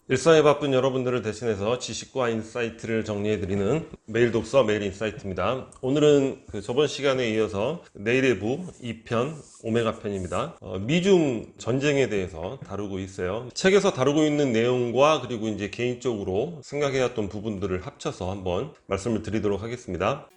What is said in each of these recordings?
일상에 바쁜 여러분들을 대신해서 지식과 인사이트를 정리해드리는 매일 독서 매일 인사이트입니다. 오늘은 저번 시간에 이어서 내일의 부 2편 오메가 편입니다. 미중 전쟁에 대해서 다루고 있어요. 책에서 다루고 있는 내용과 그리고 이제 개인적으로 생각해왔던 부분들을 합쳐서 한번 말씀을 드리도록 하겠습니다.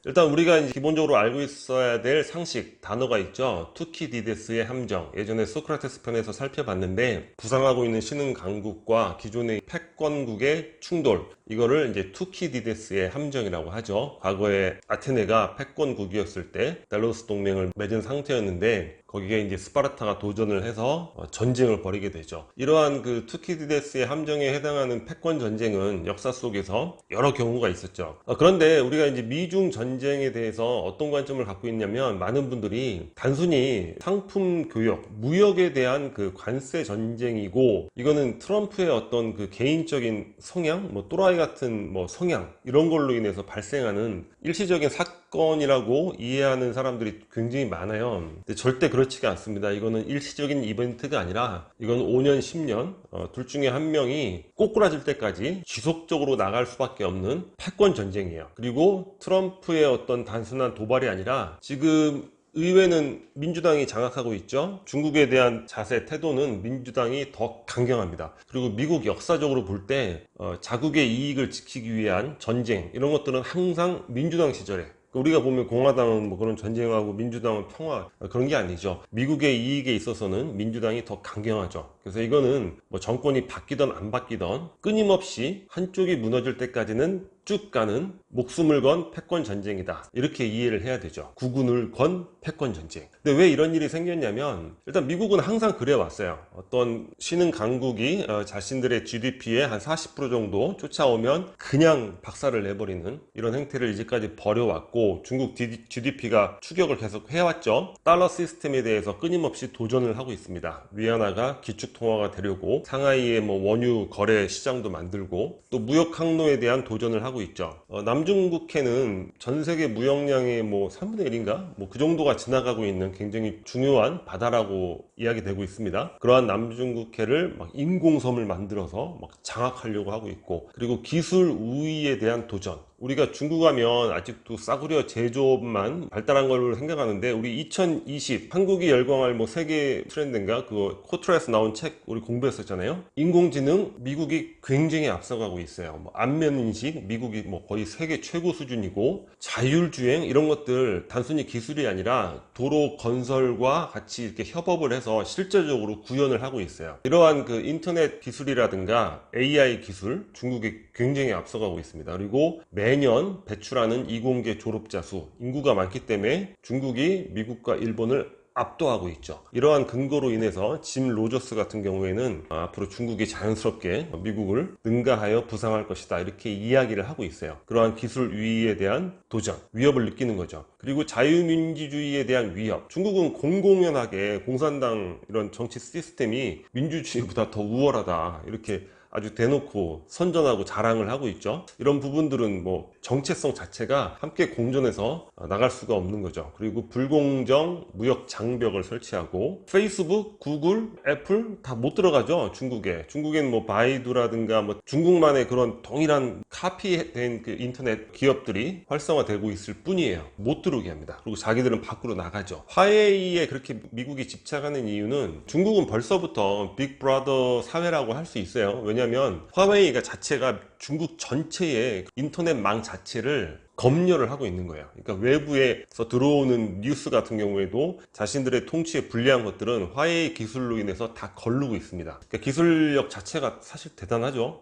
일단 우리가 이제 기본적으로 알고 있어야 될 상식, 단어가 있죠. 투키디데스의 함정. 예전에 소크라테스 편에서 살펴봤는데 부상하고 있는 신흥 강국과 기존의 패권국의 충돌. 이거를 이제 투키디데스의 함정이라고 하죠. 과거에 아테네가 패권국이었을 때 델로스 동맹을 맺은 상태였는데 거기에 이제 스파르타가 도전을 해서 전쟁을 벌이게 되죠. 이러한 투키디데스의 함정에 해당하는 패권 전쟁은 역사 속에서 여러 경우가 있었죠. 그런데 우리가 이제 미중 전쟁에 대해서 어떤 관점을 갖고 있냐면 많은 분들이 단순히 상품 교역, 무역에 대한 관세 전쟁이고 이거는 트럼프의 어떤 개인적인 성향, 또라이 같은 성향 이런 걸로 인해서 발생하는 일시적인 사건이라고 이해하는 사람들이 굉장히 많아요. 근데 절대 그렇지가 않습니다. 이거는 일시적인 이벤트가 아니라 이건 5년, 10년 둘 중에 한 명이 꼬꾸라질 때까지 지속적으로 나갈 수밖에 없는 패권 전쟁이에요. 그리고 트럼프의 어떤 단순한 도발이 아니라 지금 의회는 민주당이 장악하고 있죠. 중국에 대한 자세, 태도는 민주당이 더 강경합니다. 그리고 미국 역사적으로 볼 때 자국의 이익을 지키기 위한 전쟁 이런 것들은 항상 민주당 시절에 우리가 보면 공화당은 그런 전쟁하고 민주당은 평화 그런 게 아니죠. 미국의 이익에 있어서는 민주당이 더 강경하죠. 그래서 이거는 정권이 바뀌던 안 바뀌던 끊임없이 한쪽이 무너질 때까지는 쭉 가는 목숨을 건 패권 전쟁이다. 이렇게 이해를 해야 되죠. 국군을 건 패권 전쟁. 근데 왜 이런 일이 생겼냐면 일단 미국은 항상 그래 왔어요. 어떤 신흥 강국이 자신들의 GDP의 한 40% 정도 쫓아오면 그냥 박살을 내버리는 이런 행태를 이제까지 벌여왔고 중국 GDP가 추격을 계속 해왔죠. 달러 시스템에 대해서 끊임없이 도전을 하고 있습니다. 위안화가 기축통화가 되려고 상하이의 원유 거래 시장도 만들고 또 무역 항로에 대한 도전을 하고 있죠. 남중국해는 전 세계 무역량의 3분의 1인가? 그 정도가 지나가고 있는 굉장히 중요한 바다라고 이야기되고 있습니다. 그러한 남중국해를 인공섬을 만들어서 장악하려고 하고 있고 그리고 기술 우위에 대한 도전. 우리가 중국 하면 아직도 싸구려 제조업만 발달한 걸로 생각하는데 우리 2020 한국이 열광할 세계 트렌드인가 그거 코트라에서 나온 책 우리 공부했었잖아요. 인공지능 미국이 굉장히 앞서가고 있어요. 안면인식 미국이 거의 세계 최고 수준이고 자율주행 이런 것들 단순히 기술이 아니라 도로 건설과 같이 이렇게 협업을 해서 실질적으로 구현을 하고 있어요. 이러한 인터넷 기술이라든가 AI 기술 중국이 굉장히 앞서가고 있습니다. 그리고 매년 배출하는 이공계 졸업자 수 인구가 많기 때문에 중국이 미국과 일본을 압도하고 있죠. 이러한 근거로 인해서 짐 로저스 같은 경우에는 앞으로 중국이 자연스럽게 미국을 능가하여 부상할 것이다 이렇게 이야기를 하고 있어요. 그러한 기술 위기에 대한 도전, 위협을 느끼는 거죠. 그리고 자유민주주의에 대한 위협. 중국은 공공연하게 공산당 이런 정치 시스템이 민주주의보다 더 우월하다 이렇게 아주 대놓고 선전하고 자랑을 하고 있죠. 이런 부분들은 정체성 자체가 함께 공존해서 나갈 수가 없는 거죠. 그리고 불공정 무역 장벽을 설치하고 페이스북, 구글, 애플 다 못 들어가죠. 중국엔 바이두라든가 중국만의 그런 동일한 카피된 인터넷 기업들이 활성화되고 있을 뿐이에요. 못 들어오게 합니다. 그리고 자기들은 밖으로 나가죠. 화웨이에 그렇게 미국이 집착하는 이유는 중국은 벌써부터 빅브라더 사회라고 할 수 있어요. 왜냐하면 화웨이가 자체가 중국 전체의 인터넷망 자체를 검열을 하고 있는 거예요. 그러니까 외부에서 들어오는 뉴스 같은 경우에도 자신들의 통치에 불리한 것들은 화웨이 기술로 인해서 다 거르고 있습니다. 그러니까 기술력 자체가 사실 대단하죠.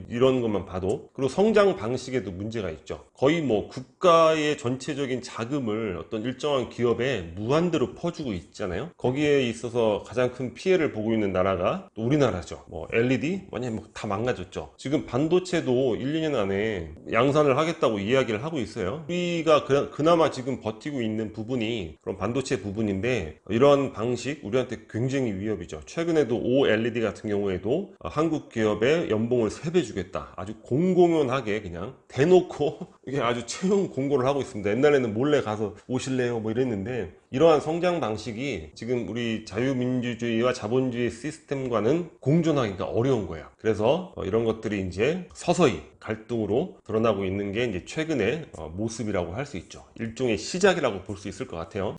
이런 것만 봐도. 그리고 성장 방식에도 문제가 있죠. 거의 국가의 전체적인 자금을 어떤 일정한 기업에 무한대로 퍼주고 있잖아요. 거기에 있어서 가장 큰 피해를 보고 있는 나라가 또 우리나라죠. LED 완전히 다 망가졌죠. 지금 반도체도 1, 2년 안에 양산을 하겠다고 이야기를 하고 있어요. 우리가 그나마 지금 버티고 있는 부분이 그런 반도체 부분인데 이런 방식 우리한테 굉장히 위협이죠. 최근에도 OLED 같은 경우에도 한국 기업에 연봉을 3배 주겠다. 아주 공공연하게 그냥 대놓고 이게 아주 채용 공고를 하고 있습니다. 옛날에는 몰래 가서 오실래요? 이랬는데 이러한 성장 방식이 지금 우리 자유민주주의와 자본주의 시스템과는 공존하기가 어려운 거예요. 그래서 이런 것들이 이제 서서히 갈등으로 드러나고 있는 게 이제 최근의 모습이라고 할 수 있죠. 일종의 시작이라고 볼 수 있을 것 같아요.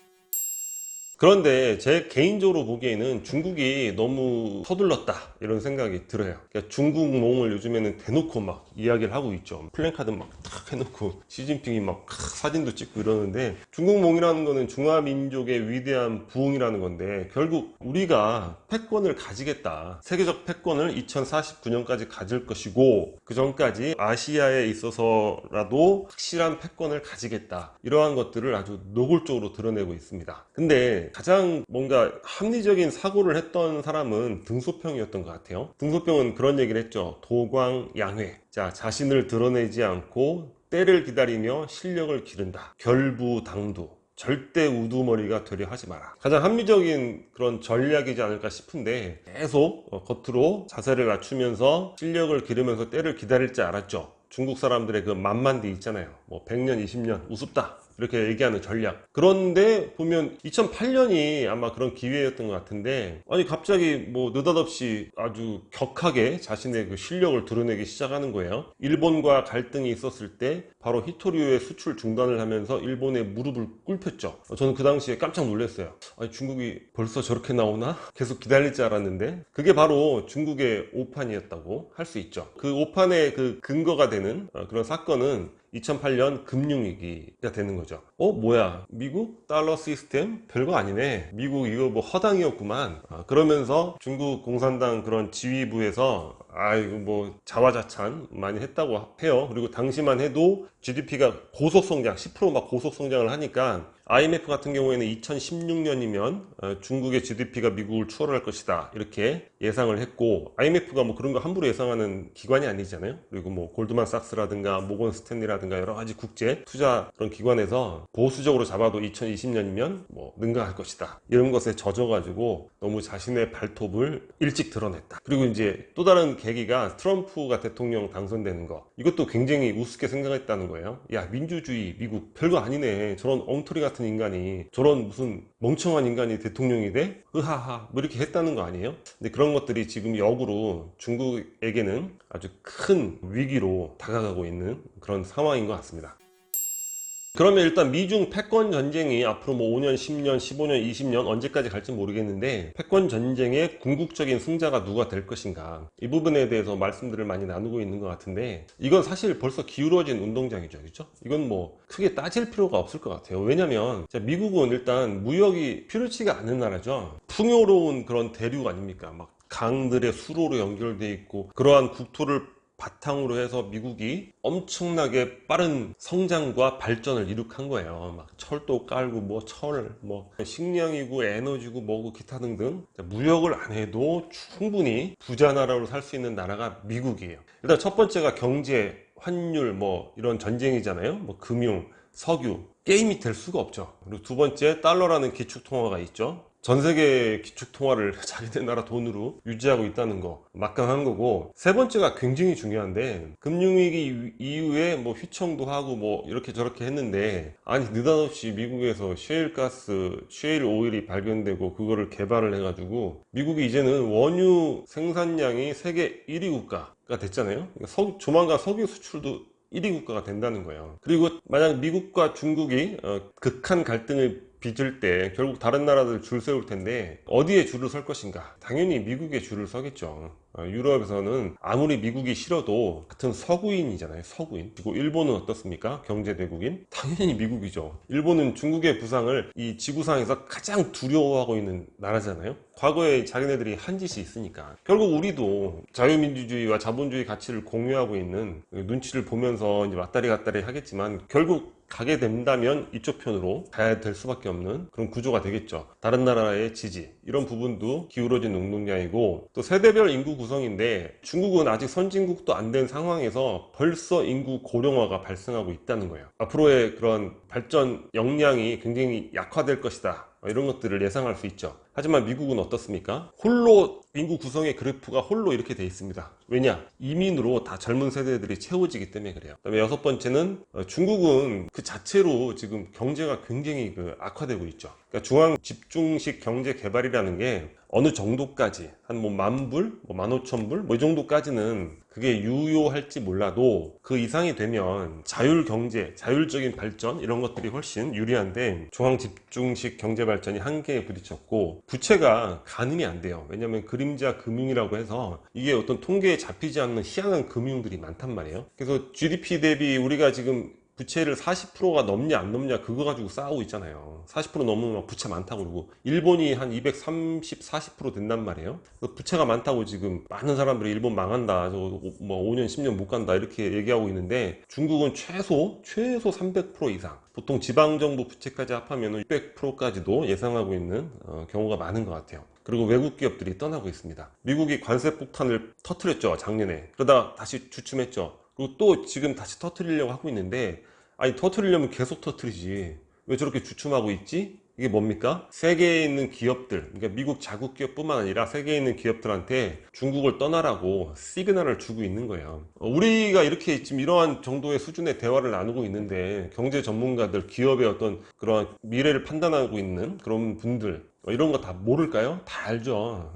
그런데 제 개인적으로 보기에는 중국이 너무 서둘렀다 이런 생각이 들어요. 그러니까 중국몽을 요즘에는 대놓고 막 이야기를 하고 있죠. 플랜카드 막 탁 해놓고 시진핑이 막 사진도 찍고 이러는데, 중국몽이라는 거는 중화민족의 위대한 부흥이라는 건데 결국 우리가 패권을 가지겠다, 세계적 패권을 2049년까지 가질 것이고 그 전까지 아시아에 있어서라도 확실한 패권을 가지겠다, 이러한 것들을 아주 노골적으로 드러내고 있습니다. 근데 가장 뭔가 합리적인 사고를 했던 사람은 등소평이었던 것 같아요. 등소평은 그런 얘기를 했죠. 도광양회. 자, 자신을 드러내지 않고 때를 기다리며 실력을 기른다. 결부당두. 절대 우두머리가 되려 하지 마라. 가장 합리적인 그런 전략이지 않을까 싶은데, 계속 겉으로 자세를 낮추면서 실력을 기르면서 때를 기다릴 줄 알았죠. 중국 사람들의 그 만만디 있잖아요. 뭐 100년, 20년 우습다 이렇게 얘기하는 전략. 그런데 보면 2008년이 아마 그런 기회였던 것 같은데, 아니 갑자기 뭐 느닷없이 아주 격하게 자신의 그 실력을 드러내기 시작하는 거예요. 일본과 갈등이 있었을 때 바로 히토류의 수출 중단을 하면서 일본의 무릎을 꿇혔죠. 저는 그 당시에 깜짝 놀랐어요. 아니 중국이 벌써 저렇게 나오나? 계속 기다릴 줄 알았는데, 그게 바로 중국의 오판이었다고 할 수 있죠. 그 오판의 그 근거가 되는 그런 사건은 2008년 금융위기가 되는 거죠. 뭐야, 미국 달러 시스템 별거 아니네, 미국 이거 뭐 허당이었구만. 그러면서 중국 공산당 그런 지휘부에서 이거 뭐 자화자찬 많이 했다고 해요. 그리고 당시만 해도 GDP가 고속성장, 10% 막 고속성장을 하니까 IMF 같은 경우에는 2016년이면 중국의 GDP가 미국을 추월할 것이다 이렇게 예상을 했고, IMF가 뭐 그런 거 함부로 예상하는 기관이 아니잖아요. 그리고 뭐 골드만삭스라든가 모건 스탠리라든가 여러 가지 국제 투자 그런 기관에서 보수적으로 잡아도 2020년이면 뭐 능가할 것이다 이런 것에 젖어가지고 너무 자신의 발톱을 일찍 드러냈다. 그리고 이제 또 다른 계기가 트럼프가 대통령 당선되는 거, 이것도 굉장히 우습게 생각했다는 거예요. 야, 민주주의 미국 별거 아니네, 저런 엉터리 같은 인간이, 저런 무슨 멍청한 인간이 대통령이 돼? 으하하 뭐 이렇게 했다는 거 아니에요? 근데 그런 것들이 지금 역으로 중국에게는 아주 큰 위기로 다가가고 있는 그런 상황인 것 같습니다. 그러면 일단 미중 패권 전쟁이 앞으로 뭐 5년, 10년, 15년, 20년 언제까지 갈지 모르겠는데, 패권 전쟁의 궁극적인 승자가 누가 될 것인가, 이 부분에 대해서 말씀들을 많이 나누고 있는 것 같은데, 이건 사실 벌써 기울어진 운동장이죠, 그렇죠? 이건 뭐 크게 따질 필요가 없을 것 같아요. 왜냐면 미국은 일단 무역이 필요치가 않은 나라죠. 풍요로운 그런 대륙 아닙니까? 막 강들의 수로로 연결돼 있고, 그러한 국토를 바탕으로 해서 미국이 엄청나게 빠른 성장과 발전을 이룩한 거예요. 막 철도 깔고 뭐 식량이고 에너지고 뭐고 기타 등등, 무역을 안 해도 충분히 부자 나라로 살 수 있는 나라가 미국이에요. 일단 첫 번째가 경제, 환율 뭐 이런 전쟁이잖아요. 뭐 금융, 석유, 게임이 될 수가 없죠. 그리고 두 번째, 달러라는 기축통화가 있죠. 전 세계 기축통화를 자기네 나라 돈으로 유지하고 있다는 거 막강한 거고, 세 번째가 굉장히 중요한데, 금융위기 이후에 뭐 휘청도 하고 뭐 이렇게 저렇게 했는데, 아니 느닷없이 미국에서 셰일가스, 셰일 오일이 발견되고 그거를 개발을 해가지고 미국이 이제는 원유 생산량이 세계 1위 국가가 됐잖아요. 그러니까 조만간 석유 수출도 1위 국가가 된다는 거예요. 그리고 만약 미국과 중국이 극한 갈등을 빚을 때 결국 다른 나라들 줄 세울 텐데 어디에 줄을 설 것인가? 당연히 미국에 줄을 서겠죠. 유럽에서는 아무리 미국이 싫어도 같은 서구인이잖아요. 서구인. 그리고 일본은 어떻습니까? 경제대국인? 당연히 미국이죠. 일본은 중국의 부상을 이 지구상에서 가장 두려워하고 있는 나라잖아요. 과거에 자기네들이 한 짓이 있으니까. 결국 우리도 자유민주주의와 자본주의 가치를 공유하고 있는, 눈치를 보면서 이제 왔다리 갔다리 하겠지만 결국 가게 된다면 이쪽 편으로 가야 될 수밖에 없는 그런 구조가 되겠죠. 다른 나라의 지지, 이런 부분도 기울어진 운동장이고, 또 세대별 인구 구성인데 중국은 아직 선진국도 안 된 상황에서 벌써 인구 고령화가 발생하고 있다는 거예요. 앞으로의 그런 발전 역량이 굉장히 약화될 것이다 이런 것들을 예상할 수 있죠. 하지만 미국은 어떻습니까? 홀로 인구 구성의 그래프가 홀로 이렇게 돼 있습니다. 왜냐? 이민으로 다 젊은 세대들이 채워지기 때문에 그래요. 그다음에 여섯 번째는 중국은 그 자체로 지금 경제가 굉장히 악화되고 있죠. 그러니까 중앙 집중식 경제 개발이라는 게 어느 정도까지 한 뭐 10,000불, 뭐 15,000불 뭐 이 정도까지는 그게 유효할지 몰라도 그 이상이 되면 자율 경제, 자율적인 발전 이런 것들이 훨씬 유리한데 중앙 집중식 경제 발전이 한계에 부딪혔고 부채가 가늠이 안 돼요. 왜냐하면 그림자 금융이라고 해서 이게 어떤 통계에 잡히지 않는 희한한 금융들이 많단 말이에요. 그래서 GDP 대비 우리가 지금 부채를 40%가 넘냐 안 넘냐 그거 가지고 싸우고 있잖아요. 40% 넘으면 부채 많다고 그러고 일본이 한 230, 40% 된단 말이에요. 부채가 많다고 지금 많은 사람들이 일본 망한다, 뭐 5년, 10년 못 간다 이렇게 얘기하고 있는데 중국은 최소 300% 이상, 보통 지방정부 부채까지 합하면 600%까지도 예상하고 있는 경우가 많은 것 같아요. 그리고 외국 기업들이 떠나고 있습니다. 미국이 관세 폭탄을 터뜨렸죠, 작년에. 그러다 다시 주춤했죠. 그리고 또 지금 다시 터뜨리려고 하고 있는데, 아니 터뜨리려면 계속 터뜨리지 왜 저렇게 주춤하고 있지? 이게 뭡니까? 세계에 있는 기업들, 그러니까 미국 자국 기업뿐만 아니라 세계에 있는 기업들한테 중국을 떠나라고 시그널을 주고 있는 거예요. 우리가 이렇게 지금 이러한 정도의 수준의 대화를 나누고 있는데 경제 전문가들, 기업의 어떤 그런 미래를 판단하고 있는 그런 분들 이런 거 다 모를까요? 다 알죠.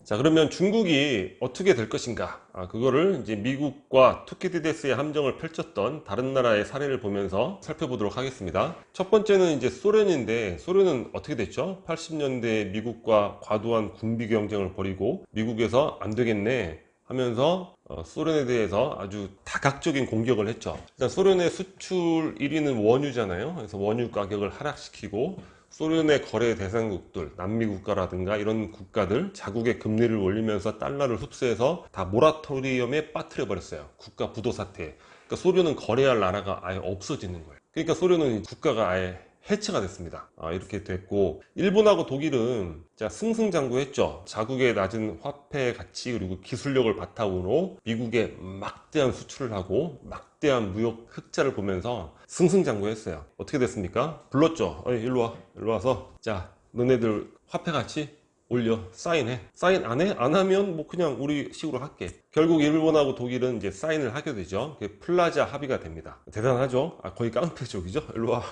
자, 그러면 중국이 어떻게 될 것인가? 그거를 이제 미국과 투키디데스의 함정을 펼쳤던 다른 나라의 사례를 보면서 살펴보도록 하겠습니다. 첫 번째는 이제 소련인데, 소련은 어떻게 됐죠? 80년대 미국과 과도한 군비 경쟁을 벌이고 미국에서 안 되겠네 하면서 소련에 대해서 아주 다각적인 공격을 했죠. 일단 소련의 수출 1위는 원유잖아요. 그래서 원유 가격을 하락시키고 소련의 거래 대상국들, 남미 국가라든가 이런 국가들 자국의 금리를 올리면서 달러를 흡수해서 다 모라토리엄에 빠뜨려 버렸어요. 국가 부도 사태. 그러니까 소련은 거래할 나라가 아예 없어지는 거예요. 그러니까 소련은 국가가 아예 해체가 됐습니다. 이렇게 됐고, 일본하고 독일은 승승장구했죠. 자국의 낮은 화폐 가치 그리고 기술력을 바탕으로 미국에 막대한 수출을 하고 막대한 무역 흑자를 보면서 승승장구했어요. 어떻게 됐습니까? 불렀죠. 일로 와, 일로 와서 자, 너네들 화폐 가치 올려, 사인해. 사인 안 해? 안 하면 뭐 그냥 우리 식으로 할게. 결국 일본하고 독일은 이제 사인을 하게 되죠. 플라자 합의가 됩니다. 대단하죠? 거의 깡패족이죠? 일로 와.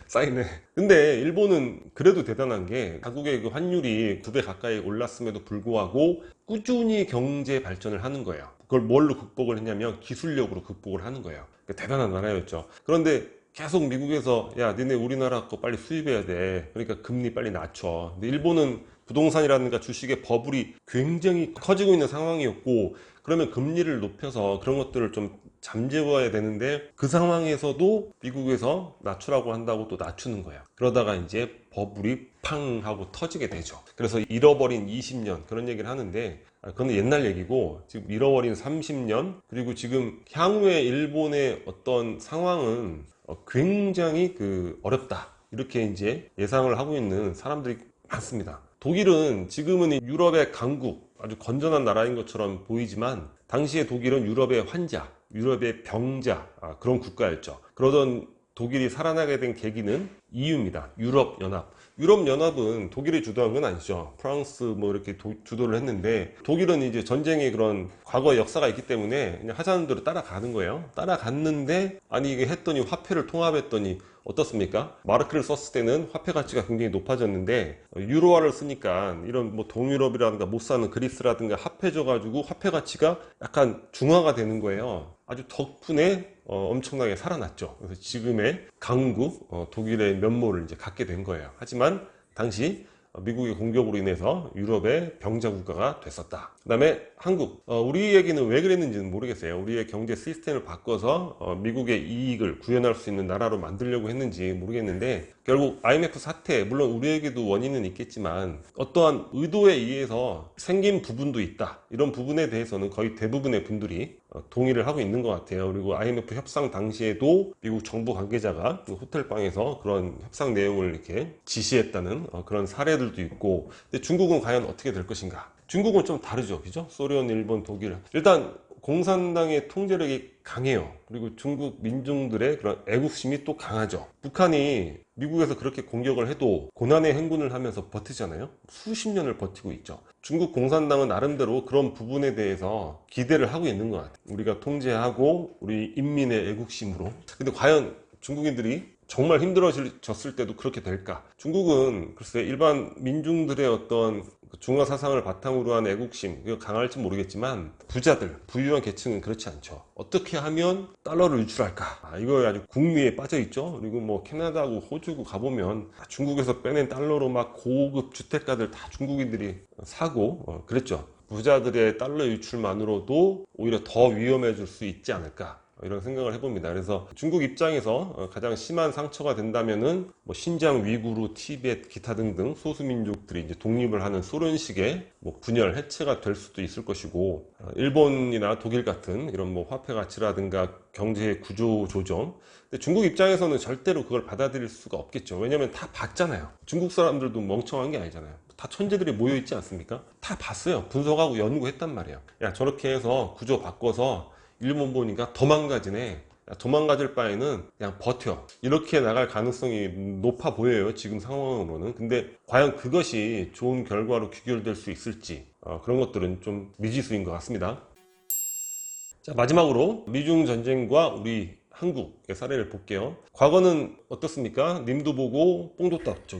사인해. 근데 일본은 그래도 대단한 게 자국의 그 환율이 9배 가까이 올랐음에도 불구하고 꾸준히 경제 발전을 하는 거예요. 그걸 뭘로 극복을 했냐면 기술력으로 극복을 하는 거예요. 대단한 나라였죠. 그런데 계속 미국에서 야, 니네 우리나라 거 빨리 수입해야 돼. 그러니까 금리 빨리 낮춰. 근데 일본은 부동산이라든가 주식의 버블이 굉장히 커지고 있는 상황이었고, 그러면 금리를 높여서 그런 것들을 좀 잠재워야 되는데 그 상황에서도 미국에서 낮추라고 한다고 또 낮추는 거예요. 그러다가 이제 버블이 팡 하고 터지게 되죠. 그래서 잃어버린 20년 그런 얘기를 하는데 그건 옛날 얘기고, 지금 잃어버린 30년, 그리고 지금 향후에 일본의 어떤 상황은 굉장히 어렵다, 이렇게 이제 예상을 하고 있는 사람들이 많습니다. 독일은 지금은 유럽의 강국, 아주 건전한 나라인 것처럼 보이지만 당시에 독일은 유럽의 환자, 유럽의 병자, 그런 국가였죠. 그러던 독일이 살아나게 된 계기는 EU입니다. 유럽연합. 유럽연합은 독일이 주도한 건 아니죠. 프랑스 뭐 이렇게 주도를 했는데, 독일은 이제 전쟁의 그런 과거 역사가 있기 때문에 그냥 하자는 대로 따라가는 거예요. 따라갔는데, 아니 이게 했더니 화폐를 통합했더니 어떻습니까? 마르크를 썼을 때는 화폐 가치가 굉장히 높아졌는데 유로화를 쓰니까 이런 뭐 동유럽이라든가 못 사는 그리스라든가 합해져 가지고 화폐 가치가 약간 중화가 되는 거예요. 아주 덕분에 엄청나게 살아났죠. 그래서 지금의 강국 독일의 면모를 이제 갖게 된 거예요. 하지만 당시 미국의 공격으로 인해서 유럽의 병자 국가가 됐었다. 그 다음에 한국, 우리 얘기는 왜 그랬는지는 모르겠어요. 우리의 경제 시스템을 바꿔서 미국의 이익을 구현할 수 있는 나라로 만들려고 했는지 모르겠는데, 결국 IMF 사태, 물론 우리에게도 원인은 있겠지만 어떠한 의도에 의해서 생긴 부분도 있다, 이런 부분에 대해서는 거의 대부분의 분들이 동의를 하고 있는 것 같아요. 그리고 IMF 협상 당시에도 미국 정부 관계자가 호텔방에서 그런 협상 내용을 이렇게 지시했다는 그런 사례들도 있고. 근데 중국은 과연 어떻게 될 것인가? 중국은 좀 다르죠, 그죠? 소련, 일본, 독일. 일단 공산당의 통제력이 강해요. 그리고 중국 민중들의 그런 애국심이 또 강하죠. 북한이 미국에서 그렇게 공격을 해도 고난의 행군을 하면서 버티잖아요. 수십 년을 버티고 있죠. 중국 공산당은 나름대로 그런 부분에 대해서 기대를 하고 있는 것 같아요. 우리가 통제하고 우리 인민의 애국심으로. 근데 과연 중국인들이 정말 힘들어졌을 때도 그렇게 될까? 중국은 글쎄 일반 민중들의 어떤 중화 사상을 바탕으로 한 애국심, 이거 강할지 모르겠지만 부자들, 부유한 계층은 그렇지 않죠. 어떻게 하면 달러를 유출할까? 이거 아주 궁리에 빠져 있죠. 그리고 뭐 캐나다고 호주고 가보면 중국에서 빼낸 달러로 막 고급 주택가들 다 중국인들이 사고 그랬죠. 부자들의 달러 유출만으로도 오히려 더 위험해질 수 있지 않을까? 이런 생각을 해봅니다. 그래서 중국 입장에서 가장 심한 상처가 된다면은 뭐 신장, 위구르, 티베트, 기타 등등 소수민족들이 이제 독립을 하는 소련식의 뭐 분열, 해체가 될 수도 있을 것이고, 일본이나 독일 같은 이런 뭐 화폐 가치라든가 경제 구조 조정. 근데 중국 입장에서는 절대로 그걸 받아들일 수가 없겠죠. 왜냐면 다 봤잖아요. 중국 사람들도 멍청한 게 아니잖아요. 다 천재들이 모여 있지 않습니까? 다 봤어요. 분석하고 연구했단 말이에요. 야, 저렇게 해서 구조 바꿔서 일본 보니까 더 망가지네. 도망가질 바에는 그냥 버텨. 이렇게 나갈 가능성이 높아 보여요. 지금 상황으로는. 근데 과연 그것이 좋은 결과로 귀결될 수 있을지 그런 것들은 좀 미지수인 것 같습니다. 자, 마지막으로 미중 전쟁과 우리 한국의 사례를 볼게요. 과거는 어떻습니까? 님도 보고 뽕도 땄죠.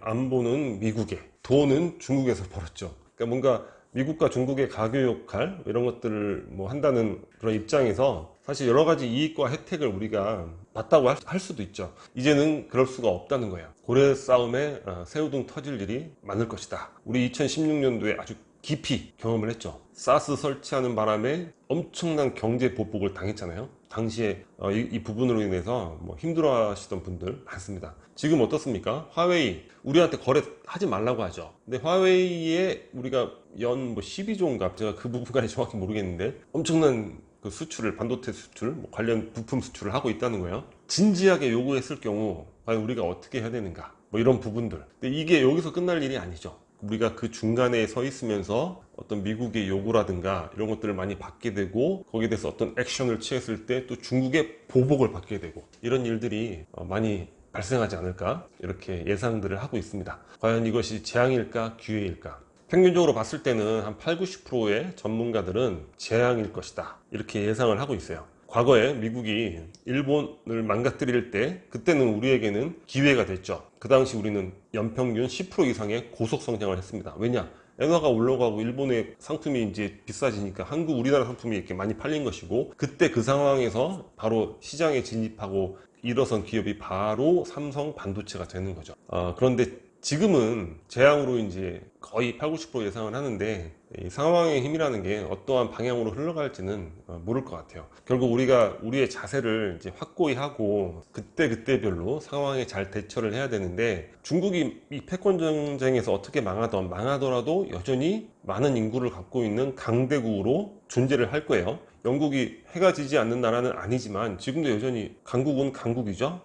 안보는 미국에, 도는 중국에서 벌었죠. 그러니까 뭔가 미국과 중국의 가교 역할 이런 것들을 뭐 한다는 그런 입장에서 사실 여러 가지 이익과 혜택을 우리가 봤다고 할 수도 있죠. 이제는 그럴 수가 없다는 거예요. 고래 싸움에 새우등 터질 일이 많을 것이다. 우리 2016년도에 아주 깊이 경험을 했죠. 사스 설치하는 바람에 엄청난 경제 보복을 당했잖아요. 당시에 이 부분으로 인해서 뭐 힘들어 하시던 분들 많습니다. 지금 어떻습니까? 화웨이 우리한테 거래하지 말라고 하죠. 근데 화웨이에 우리가 연 뭐 12조인가 제가 그 부분까지 정확히 모르겠는데 엄청난 그 수출을 반도체 수출 뭐 관련 부품 수출을 하고 있다는 거예요. 진지하게 요구했을 경우 과연 우리가 어떻게 해야 되는가 뭐 이런 부분들. 근데 이게 여기서 끝날 일이 아니죠. 우리가 그 중간에 서 있으면서 어떤 미국의 요구라든가 이런 것들을 많이 받게 되고 거기에 대해서 어떤 액션을 취했을 때 또 중국의 보복을 받게 되고 이런 일들이 많이 발생하지 않을까 이렇게 예상들을 하고 있습니다. 과연 이것이 재앙일까 기회일까? 평균적으로 봤을 때는 한 80~90%의 전문가들은 재앙일 것이다 이렇게 예상을 하고 있어요. 과거에 미국이 일본을 망가뜨릴 때 그때는 우리에게는 기회가 됐죠. 그 당시 우리는 연평균 10% 이상의 고속 성장을 했습니다. 왜냐? 엔화가 올라가고 일본의 상품이 이제 비싸지니까 우리나라 상품이 이렇게 많이 팔린 것이고, 그때 그 상황에서 바로 시장에 진입하고 일어선 기업이 바로 삼성 반도체가 되는 거죠. 그런데 지금은 재앙으로 이제 거의 80~90% 예상을 하는데 이 상황의 힘이라는 게 어떠한 방향으로 흘러갈지는 모를 것 같아요. 결국 우리가 우리의 자세를 이제 확고히 하고 그때별로 상황에 잘 대처를 해야 되는데, 중국이 이 패권 전쟁에서 어떻게 망하더라도 여전히 많은 인구를 갖고 있는 강대국으로 존재를 할 거예요. 영국이 해가 지지 않는 나라는 아니지만 지금도 여전히 강국은 강국이죠.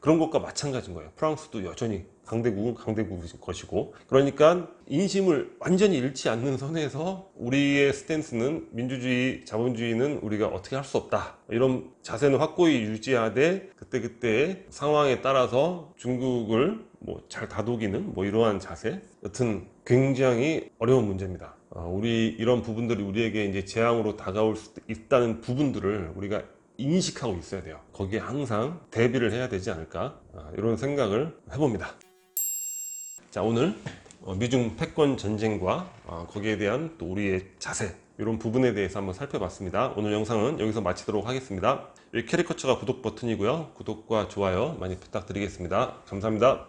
그런 것과 마찬가지인 거예요. 프랑스도 여전히 강대국은 강대국일 것이고, 그러니까 인심을 완전히 잃지 않는 선에서 우리의 스탠스는 민주주의, 자본주의는 우리가 어떻게 할 수 없다. 이런 자세는 확고히 유지하되 그때그때 상황에 따라서 중국을 뭐 잘 다독이는 뭐 이러한 자세. 여튼 굉장히 어려운 문제입니다. 우리 이런 부분들이 우리에게 이제 재앙으로 다가올 수 있다는 부분들을 우리가 인식하고 있어야 돼요. 거기에 항상 대비를 해야 되지 않을까 이런 생각을 해봅니다. 자, 오늘 미중 패권 전쟁과 거기에 대한 또 우리의 자세 이런 부분에 대해서 한번 살펴봤습니다. 오늘 영상은 여기서 마치도록 하겠습니다. 여기 캐리커처가 구독 버튼이고요. 구독과 좋아요 많이 부탁드리겠습니다. 감사합니다.